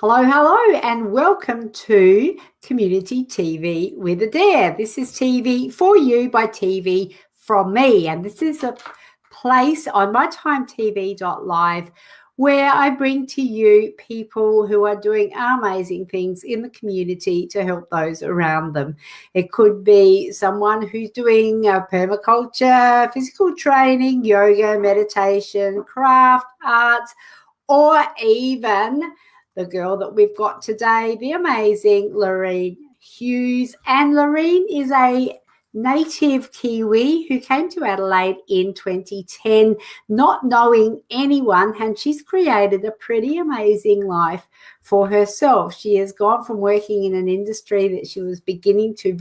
Hello, hello, and welcome to Community TV with Adaire. This is TV for you by TV from me, and this is a place on mytimetv.live where I bring to you people who are doing amazing things in the community to help those around them. It could be someone who's doing permaculture, physical training, yoga, meditation, craft, arts, or even the girl that we've got today, the amazing Lorene Hughes. And Lorene is a native Kiwi who came to Adelaide in 2010, not knowing anyone, and she's created a pretty amazing life for herself. She has gone from working in an industry that she was beginning to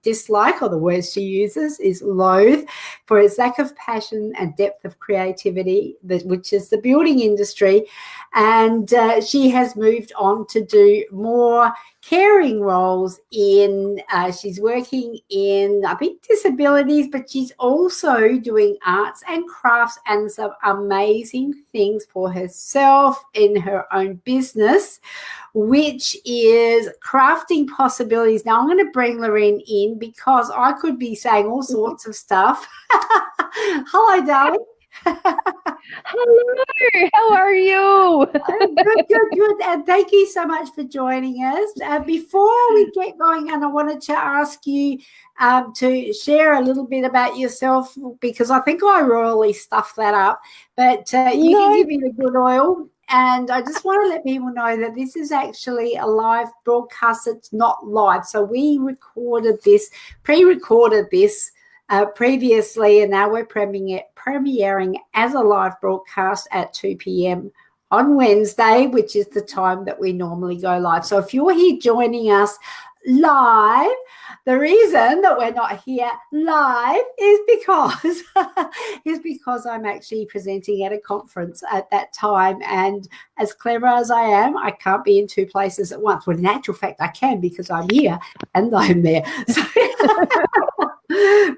dislike, or the word she uses is loathe, for its lack of passion and depth of creativity, which is the building industry. And she has moved on to do more caring roles in, she's working in, I think, disabilities, but she's also doing arts and crafts and some amazing things for herself in her own business, which is crafting possibilities. Now, I'm going to bring Lorene in because I could be saying all sorts of stuff. Hello, darling. Hello, how are you? Good. And thank you so much for joining us. Before we get going, and I wanted to ask you to share a little bit about yourself, because I think I royally stuffed that up, but you can give me the good oil. And I just want to let people know that this is actually a live broadcast. It's not live. So we pre-recorded this previously, and now we're premiering as a live broadcast at 2 p.m. on Wednesday, which is the time that we normally go live. So if you're here joining us live, the reason that we're not here live is because I'm actually presenting at a conference at that time, and as clever as I am, I can't be in two places at once. Well, in actual fact, I can, because I'm here and I'm there. So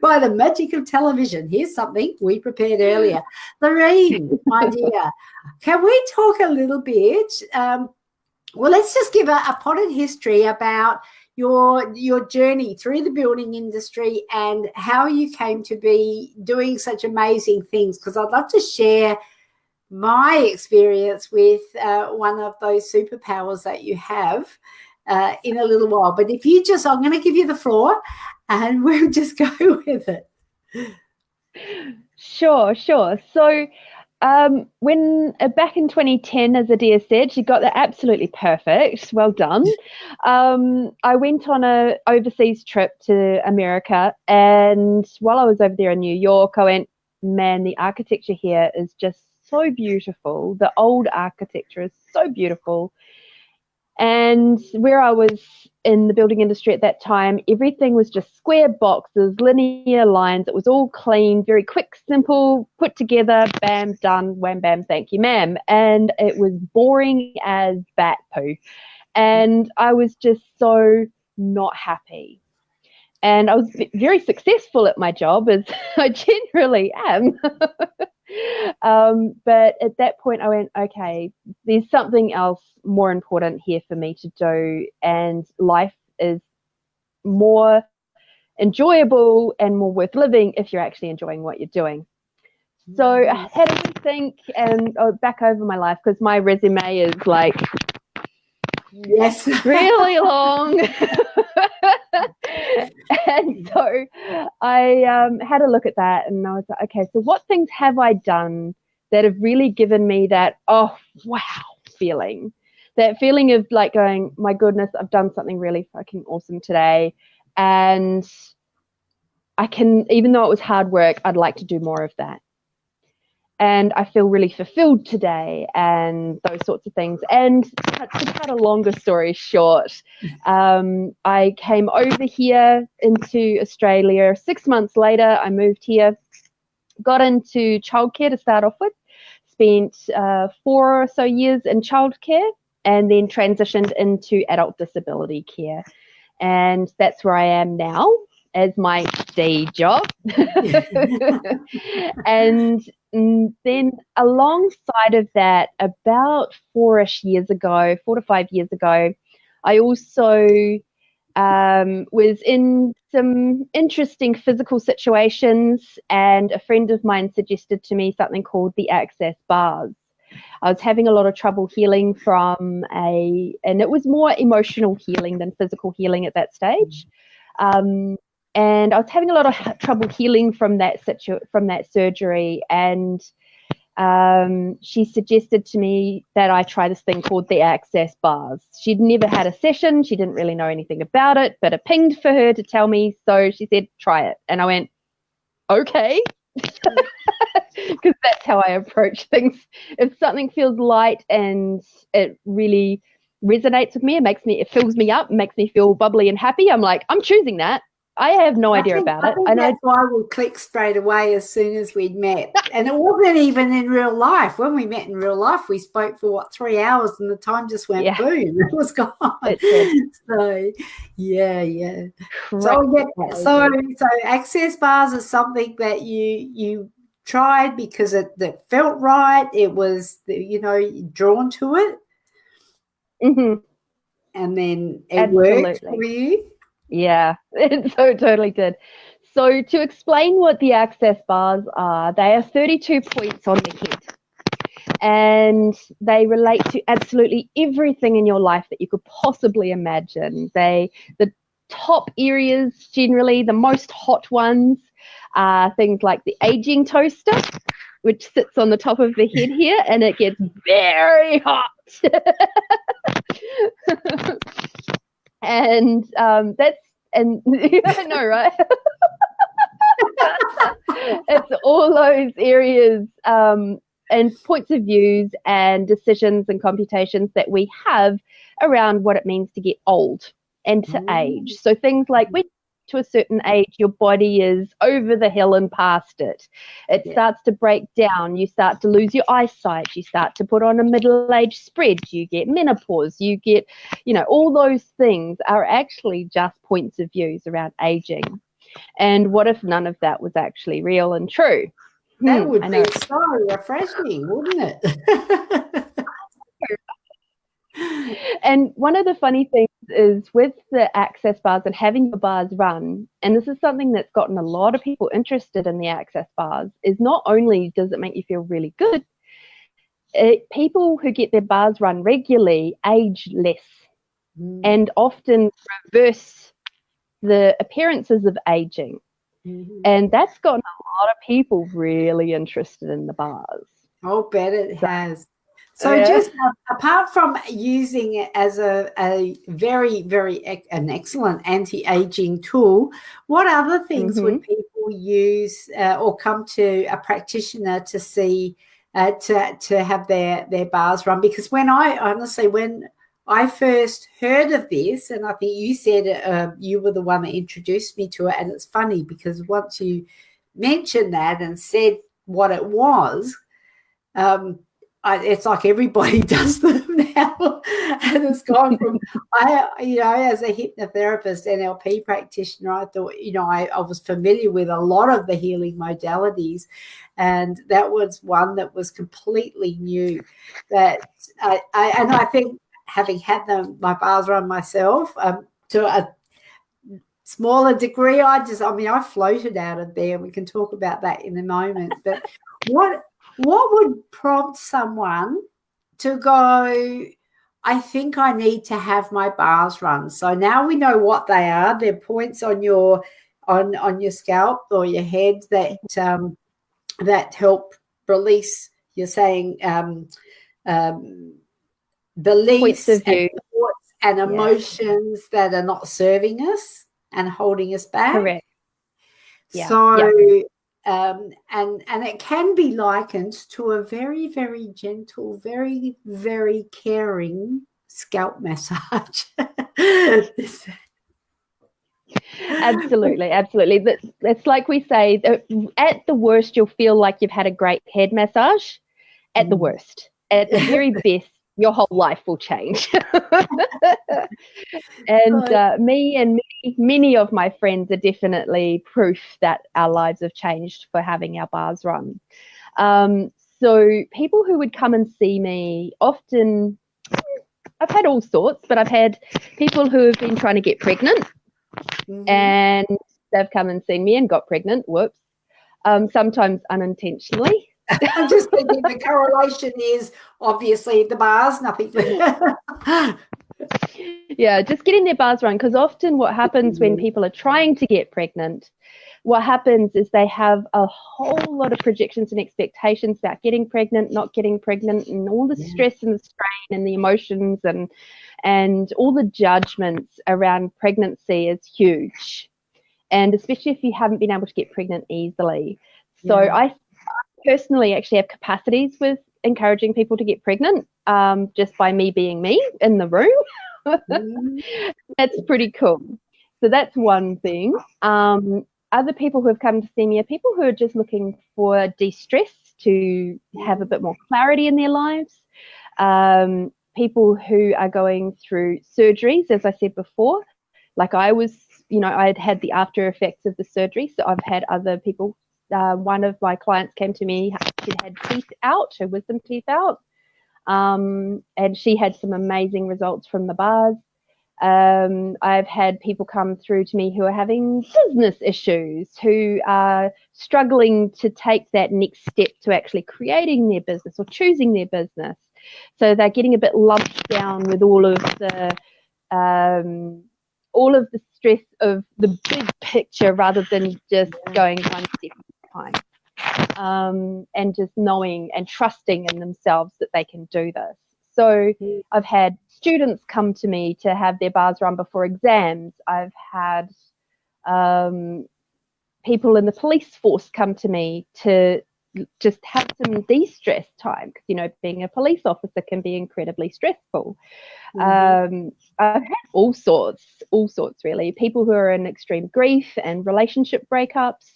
by the magic of television, here's something we prepared earlier. Lorene, my dear, can we talk a little bit? Well, let's just give a potted history about your journey through the building industry and how you came to be doing such amazing things, because I'd love to share my experience with one of those superpowers that you have in a little while. But if you just, I'm going to give you the floor and we'll just go with it. Sure. So when back in 2010, as Adaire said, she got that absolutely perfect. Well done. I went on a overseas trip to America, and while I was over there in New York, I went, man, the architecture here is just so beautiful. The old architecture is so beautiful. And where I was in the building industry at that time, everything was just square boxes, linear lines. It was all clean, very quick, simple, put together, bam, done, wham, bam, thank you, ma'am. And it was boring as bat poo. And I was just so not happy. And I was very successful at my job, as I generally am. But at that point, I went, okay, there's something else more important here for me to do, and life is more enjoyable and more worth living if you're actually enjoying what you're doing. So I had a think and back over my life, because my resume is like, yes, really long. And so I had a look at that, and I was like, okay, so what things have I done that have really given me that, oh, wow feeling? That feeling of like going, my goodness, I've done something really fucking awesome today. And I can, even though it was hard work, I'd like to do more of that. And I feel really fulfilled today, and those sorts of things. And to cut a longer story short, I came over here into Australia. 6 months later, I moved here, got into childcare to start off with, spent 4 or so years in childcare, and then transitioned into adult disability care. And that's where I am now. as my day job. And then alongside of that, about 4 to 5 years ago, I also was in some interesting physical situations, and a friend of mine suggested to me something called the access bars. I was having a lot of trouble healing and it was more emotional healing than physical healing at that stage. And I was having a lot of trouble healing from that surgery, and she suggested to me that I try this thing called the access bars. She'd never had a session. She didn't really know anything about it, but it pinged for her to tell me. So she said, try it. And I went, okay. Because that's how I approach things. If something feels light and it really resonates with me, it fills me up, makes me feel bubbly and happy, I'm like, I'm choosing that. I have no idea about it. And that's why we clicked straight away as soon as we'd met. And it wasn't even in real life. When we met in real life, we spoke for 3 hours, and the time just went boom. It was gone. So yeah. So I get that. So access bars are something that you tried because it felt right. It was drawn to it, and then it worked for you. Yeah, it so totally did. So to explain what the access bars are, they are 32 points on the head, and they relate to absolutely everything in your life that you could possibly imagine. The top areas, generally the most hot ones, are things like the aging toaster, which sits on the top of the head here, and it gets very hot. And I know, right? It's all those areas and points of views and decisions and computations that we have around what it means to get old and to age. So things like when to a certain age, your body is over the hill and past it. It starts to break down. You start to lose your eyesight. You start to put on a middle-age spread. You get menopause. You get, all those things are actually just points of views around aging. And what if none of that was actually real and true? That would be so refreshing, wouldn't it? And one of the funny things is with the access bars and having your bars run, and this is something that's gotten a lot of people interested in the access bars, is not only does it make you feel really good, people who get their bars run regularly age less and often reverse the appearances of aging. And that's gotten a lot of people really interested in the bars. I'll bet it has. So just apart from using it as a very, very an excellent anti-aging tool, what other things would people use or come to a practitioner to see to have their bars run? Because when I first heard of this, and I think you said you were the one that introduced me to it, and it's funny because once you mentioned that and said what it was, it's like everybody does them now, and it's gone from as a hypnotherapist, NLP practitioner, I thought I was familiar with a lot of the healing modalities, and that was one that was completely new. That I think having had my bars run myself to a smaller degree, I floated out of there, and we can talk about that in a moment. But what would prompt someone to go, I think I need to have my bars run? So now we know what they are. They're points on your scalp or your head that help release, you're saying, beliefs and thoughts and emotions that are not serving us and holding us back. Correct. So and it can be likened to a very, very gentle, very, very caring scalp massage. Absolutely. It's like we say, at the worst, you'll feel like you've had a great head massage. At the worst. At the very best, your whole life will change. And me and many of my friends are definitely proof that our lives have changed for having our bars run. So people who would come and see me often, I've had all sorts, but I've had people who have been trying to get pregnant, and they've come and seen me and got pregnant. Whoops. Sometimes unintentionally. I'm just thinking the correlation is obviously the bars, nothing. Yeah, just getting their bars run, because often what happens when people are trying to get pregnant, what happens is they have a whole lot of projections and expectations about getting pregnant, not getting pregnant, and all the stress and the strain and the emotions and all the judgments around pregnancy is huge. And especially if you haven't been able to get pregnant easily. So I personally actually have capacities with encouraging people to get pregnant, just by me being me in the room. That's pretty cool. So that's one thing. Other people who have come to see me are people who are just looking for de-stress, to have a bit more clarity in their lives. People who are going through surgeries, as I said before, like I was, I had the after effects of the surgery. So I've had other people. One of my clients came to me, she had teeth out, her wisdom teeth out, and she had some amazing results from the bars. I've had people come through to me who are having business issues, who are struggling to take that next step to actually creating their business or choosing their business. So they're getting a bit lumped down with all of the stress of the big picture rather than just going one step at a time, and just knowing and trusting in themselves that they can do this. So I've had students come to me to have their bars run before exams. I've had people in the police force come to me to just have some de-stress time, because being a police officer can be incredibly stressful. I've had all sorts really. People who are in extreme grief and relationship breakups,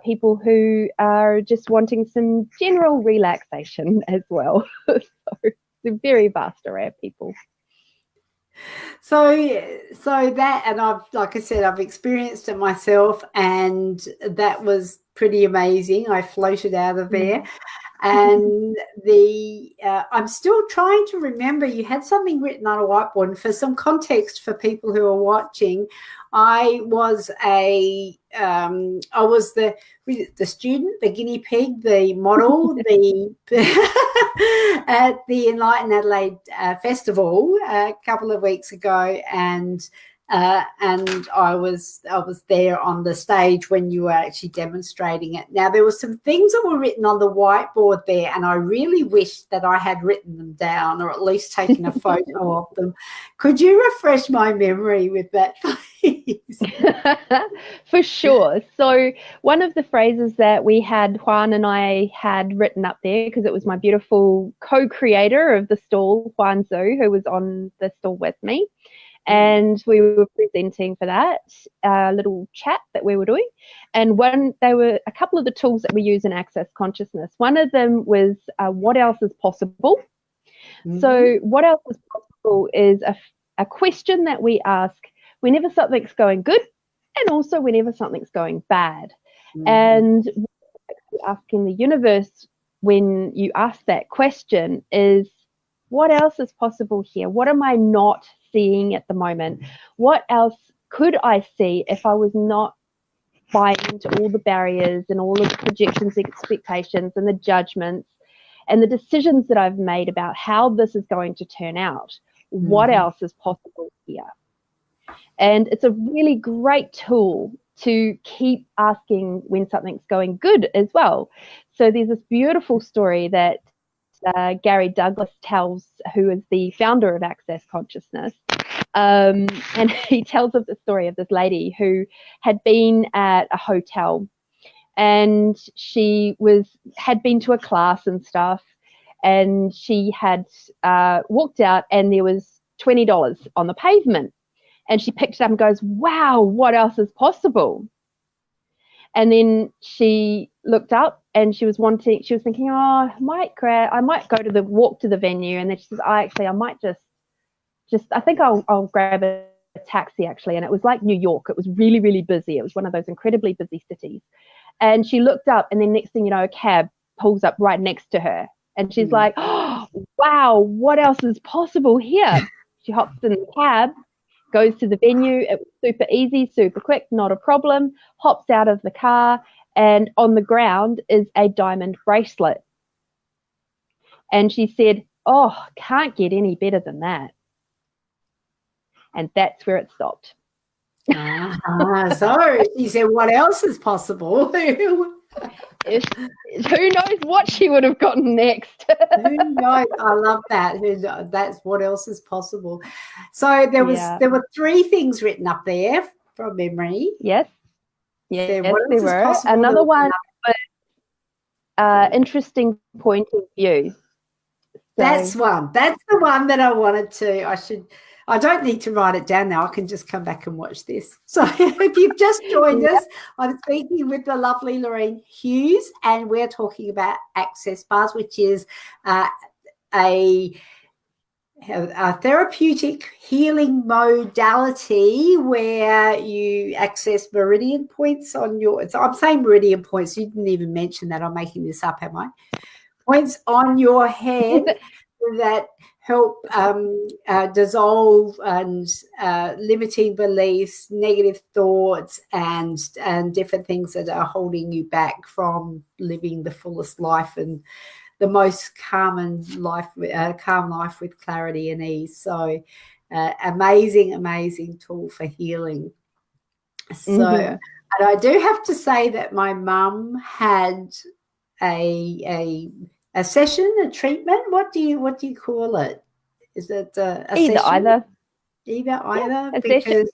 people who are just wanting some general relaxation as well. So it's a very vast array of people. So that, and like I said, I've experienced it myself, and that was pretty amazing. I floated out of there. And I'm still trying to remember, you had something written on a whiteboard. And for some context for people who are watching, I was the student, the guinea pig, the model, at the Enlighten Adelaide festival a couple of weeks ago, and I was there on the stage when you were actually demonstrating it. Now, there were some things that were written on the whiteboard there, and I really wish that I had written them down, or at least taken a photo of them. Could you refresh my memory with that, please? For sure. So one of the phrases that Juan and I had written up there, because it was my beautiful co-creator of the stall, Juan Zhu, who was on the stall with me. And we were presenting for that little chat that we were doing. And there were a couple of the tools that we use in Access Consciousness. One of them was what else is possible? So what else is possible is a question that we ask whenever something's going good, and also whenever something's going bad. And asking the universe when you ask that question is, what else is possible here? What am I not seeing at the moment? What else could I see if I was not buying into all the barriers and all of the projections, expectations, and the judgments and the decisions that I've made about how this is going to turn out? What else is possible here? And it's a really great tool to keep asking when something's going good as well. So there's this beautiful story that Gary Douglas tells, who is the founder of Access Consciousness. And he tells of the story of this lady who had been at a hotel, and she had been to a class and stuff, and she had walked out and there was $20 on the pavement, and she picked it up and goes, wow, what else is possible? And then she looked up and she was thinking, oh, I might go to walk to the venue. And then she says, I might just I think I'll grab a taxi actually. And it was like New York. It was really, really busy. It was one of those incredibly busy cities. And she looked up, and then next thing you know, a cab pulls up right next to her. And she's like, oh, wow, what else is possible here? She hops in the cab, goes to the venue. It was super easy, super quick, not a problem. Hops out of the car, and on the ground is a diamond bracelet. And she said, oh, can't get any better than that. And that's where it stopped. So she said, what else is possible? Who knows what she would have gotten next? Who knows? I love that. That's what else is possible. So there were 3 things written up there from memory. Yes. Yes, there were. Possible? Another one was interesting point of view. So, that's the one that I wanted to. I don't need to write it down now. I can just come back and watch this. So if you've just joined us, I'm speaking with the lovely Lorene Hughes, and we're talking about access bars, which is a therapeutic healing modality where you access meridian points on your. I'm saying meridian points. You didn't even mention that. I'm making this up, am I? Points on your head that help dissolve and limiting beliefs, negative thoughts, and different things that are holding you back from living the fullest life and the most calm life with clarity and ease. So amazing tool for healing. So and I do have to say that my mum had a session, a treatment. What do you call it? Is it a either? Either because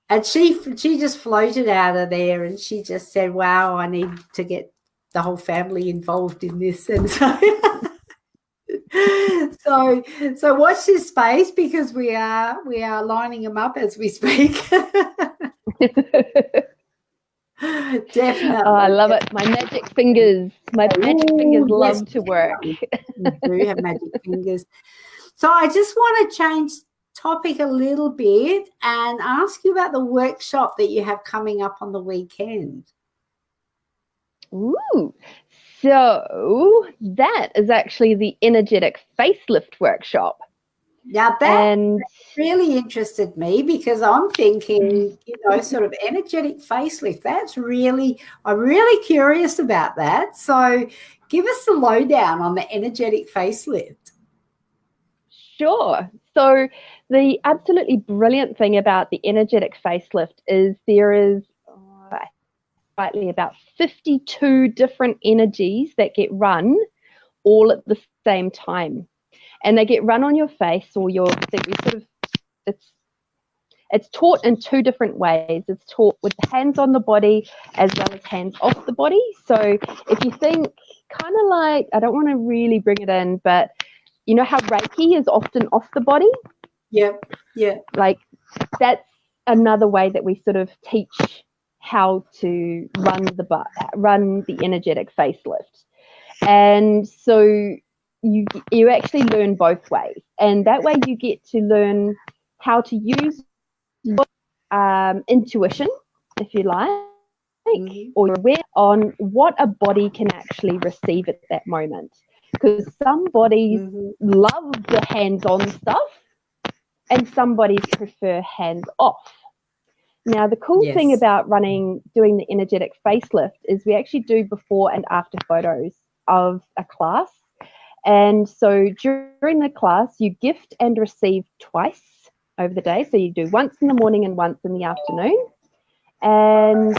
and she just floated out of there, and she just said, "Wow, I need to get the whole family involved in this." And so watch this space, because we are lining them up as we speak. Definitely. Oh, I love it. My magic fingers. My magic fingers love to work. You do have magic fingers. So I just want to change topic a little bit and ask you about the workshop that you have coming up on the weekend. Ooh. So that is actually the energetic facelift workshop. Now that really interested me, because I'm thinking, sort of energetic facelift. I'm really curious about that. So give us the lowdown on the energetic facelift. Sure. So the absolutely brilliant thing about the energetic facelift is there is slightly about 52 different energies that get run all at the same time. And they get run on your face or it's taught in 2 different ways. It's taught with the hands on the body as well as hands off the body. So if you think kind of like, I don't want to really bring it in, but you know how Reiki is often off the body? Yep. Yeah. Like that's another way that we sort of teach how to run the energetic facelift. And so you actually learn both ways, and that way you get to learn how to use intuition, if you like, or you're aware on what a body can actually receive at that moment. Because some bodies love the hands-on stuff, and some bodies prefer hands-off. Now, the cool thing about doing the energetic facelift is we actually do before and after photos of a class. And so during the class, you gift and receive twice over the day. So you do once in the morning and once in the afternoon. And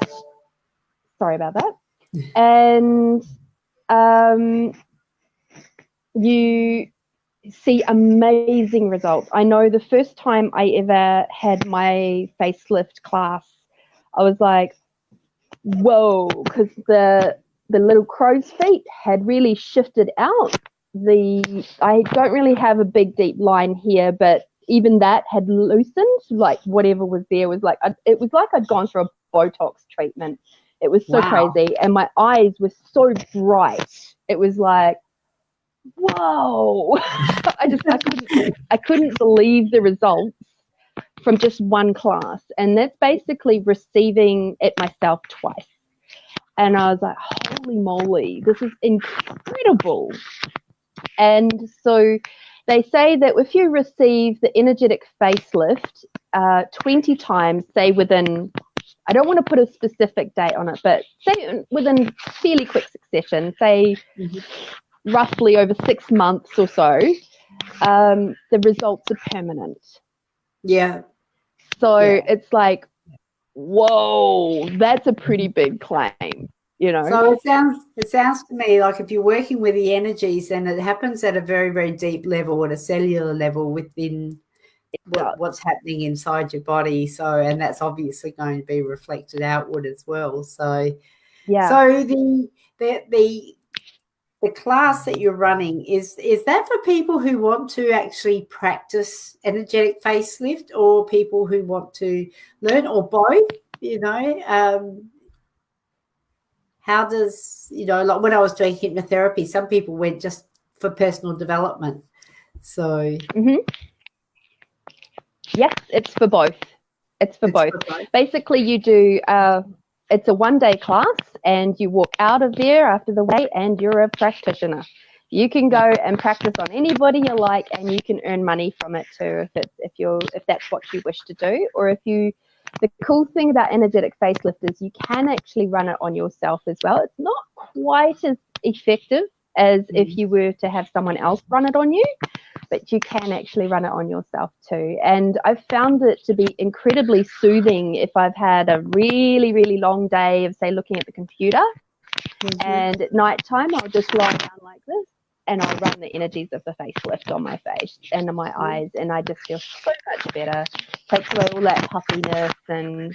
sorry about that. And you see amazing results. I know the first time I ever had my facelift class, I was like, whoa, because the little crow's feet had really shifted out. I don't really have a big deep line here, but even that had loosened. Like whatever was there was like it was like I'd gone through a Botox treatment. It was so Wow. crazy. And my eyes were so bright. It was like, whoa. I couldn't believe the results from just one class. And that's basically receiving it myself twice. And I was like, holy moly, this is incredible. And so they say that if you receive the energetic facelift 20 times, say within, I don't want to put a specific date on it, but say within fairly quick succession, say roughly over 6 months or so, the results are permanent. Yeah. So it's like, whoa, that's a pretty big claim, you know. So it sounds to me like if you're working with the energies, then it happens at a very, very deep level, at a cellular level within what's happening inside your body. So, and that's obviously going to be reflected outward as well. So, yeah. So the class that you're running, is that for people who want to actually practice energetic facelift, or people who want to learn, or both? You know, how does, you know, like when I was doing hypnotherapy, some people went just for personal development. So yes, it's for both. It's for both. Basically, you do. It's a one-day class, and you walk out of there after the way, and you're a practitioner. You can go and practice on anybody you like, and you can earn money from it too, if that's what you wish to do, or if you. The cool thing about energetic facelift is you can actually run it on yourself as well. It's not quite as effective as if you were to have someone else run it on you, but you can actually run it on yourself too. And I've found it to be incredibly soothing if I've had a really, really long day of, say, looking at the computer. And at night time, I'll just lie down like this, and I'll run the energies of the facelift on my face and on my eyes, and I just feel so much better. Takes away all that puffiness and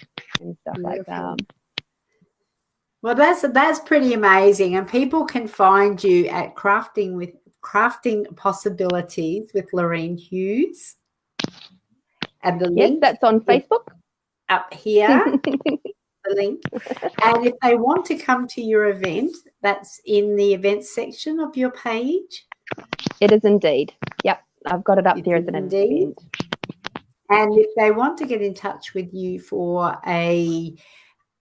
stuff like that. Well, that's pretty amazing, and people can find you at Crafting Possibilities with Lorene Hughes, and the link that's on Facebook up here. The link, and if they want to come to your event, that's in the events section of your page. It is indeed. Yep, I've got it up there as an event. And if they want to get in touch with you for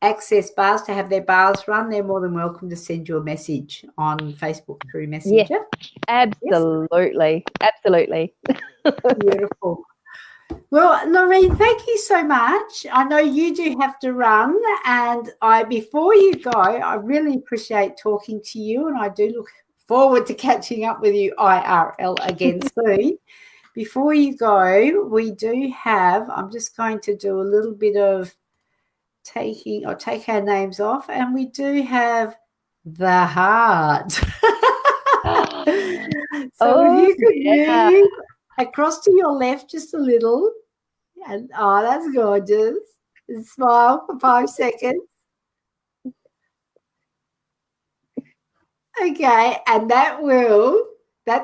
access bars, to have their bars run, they're more than welcome to send you a message on Facebook through Messenger. Yes, absolutely. Absolutely. Beautiful. Well, Lorene, thank you so much. I know you do have to run, and before you go, I really appreciate talking to you, and I do look forward to catching up with you IRL again soon. Before you go, we do have, I'm just going to do a little bit of take our names off, and we do have the heart. So if you could move across to your left just a little, and that's gorgeous. And smile for 5 seconds. Okay, and that's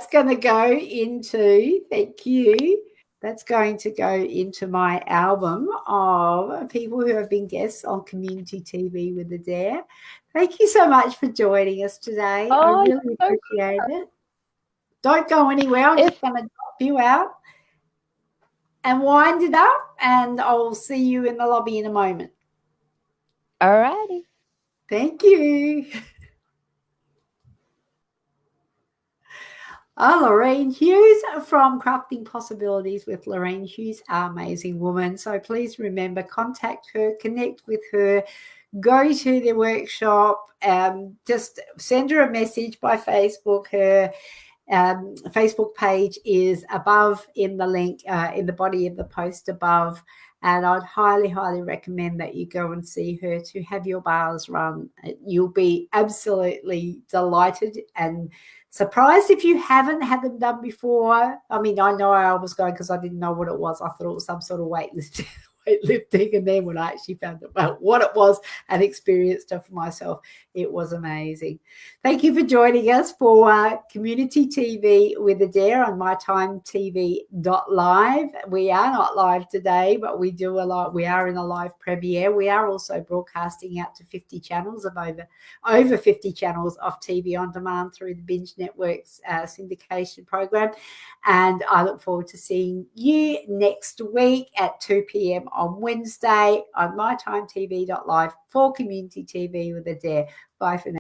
going to go into, thank you, that's going to go into my album of people who have been guests on Community TV with Adaire. Thank you so much for joining us today. I really appreciate it. Don't go anywhere. I'm just going to drop you out and wind it up, and I'll see you in the lobby in a moment. All righty. Thank you. Lorene Hughes from Crafting Possibilities with Lorene Hughes, our amazing woman. So please remember, contact her, connect with her, go to the workshop, just send her a message by Facebook. Her Facebook page is above in the link, in the body of the post above. And I'd highly, highly recommend that you go and see her to have your bars run. You'll be absolutely delighted and surprised if you haven't had them done before. I mean, I know I was going because I didn't know what it was. I thought it was some sort of weightlifting weightlifting. And then when I actually found out what it was and experienced it for myself, it was amazing. Thank you for joining us for Community TV with Adaire on mytimetv.live. We are not live today, but we do a lot. We are in a live premiere. We are also broadcasting out to 50 channels of over 50 channels of TV on demand through the Binge Network's syndication program. And I look forward to seeing you next week at 2 p.m. on Wednesday on mytimetv.live for Community TV with Adaire. Bye for now.